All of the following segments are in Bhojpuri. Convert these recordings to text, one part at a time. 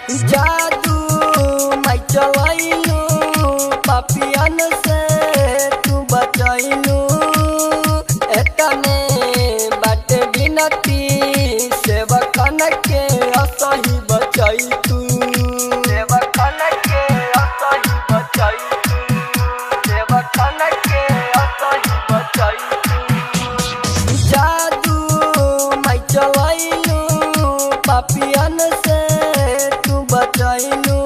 जादू मैं चलाइलू पापियन से तू बचाइलू एतने बाटे बिनती सेवकन के असही बचाई तू सेवकन के असही बचाई तू सेवकन के असही बचाई तू जादू मैं चलाइलू पापियन से तू बचाइलू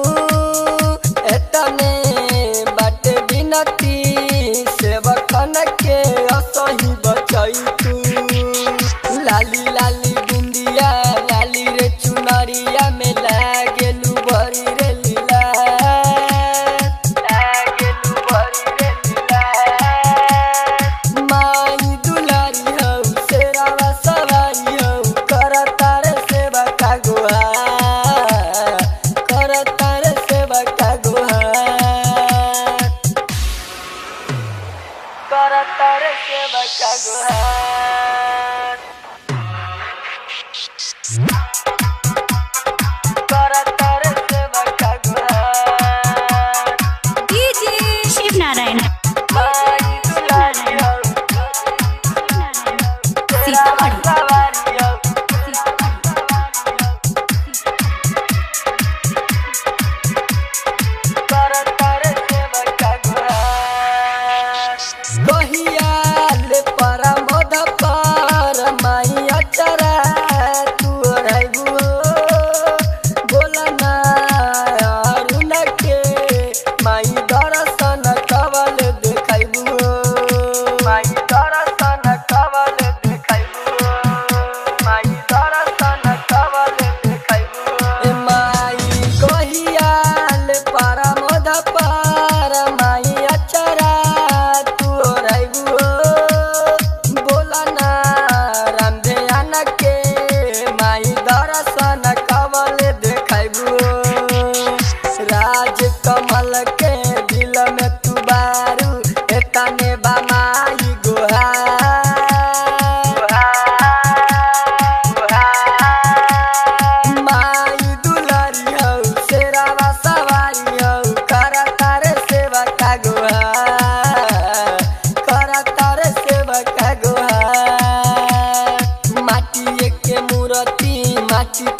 एतने बाटे बिनती सेवकन के असही बचाई तू लाली लाली बिंदिया लाली रे चुनरिया में लागेलू भरी रे लीला लागेलू भरी रे लीला माई दुलारी हौ शेरावा सवारी हौ करता रे सेवा का गुहार करता रे सेवा का गुहार करता रे सेवा का गुहार करता रे सेवा का गुहार डीजे शिव नारायण माई दुलारी हौ शेरावा सवारी हौ करता रे सेवा का गुहार कहिया ले परमोध पर माई अचरा तू रहबू बोला ना अरुण के माई दर्शन कवल देखाइबू माई दर्शन कवल देखाइबू माई दर्शन कवल देखाइबू माई कहिया ले परमोध पर माई अचरा तू रहबू बोला ना रामधेयान के माई दर्शन कवल देखाइबू राज कमल के दिल में तू बारू एतने बा माई माई दुलारी हौ शेरावा सवारी हौ करता रे सेवा का गुहार करता रे सेवा का गुहार माटी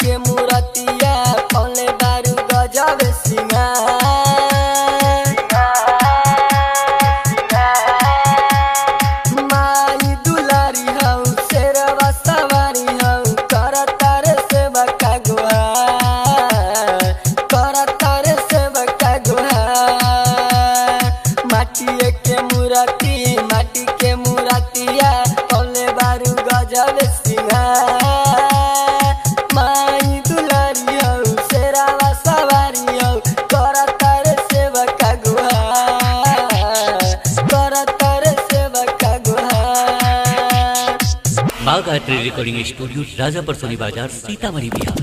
के मूर्तिया पौले बारू गजब माई दुलारी हौ शेरवा सवारी हौ करता रे सेवा का गुहार करता रे सेवा का गुहार माटी के मूर्तिया पौले बारू गजब माई दुलारी हौ शेरावा सवारी हौ करता रे सेवा का गुहार करता रे सेवा का गुहार बाग आर्ट रिकॉर्डिंग स्टूडियो राजापुर सोनी बाजार सीतामढ़ी बिहार।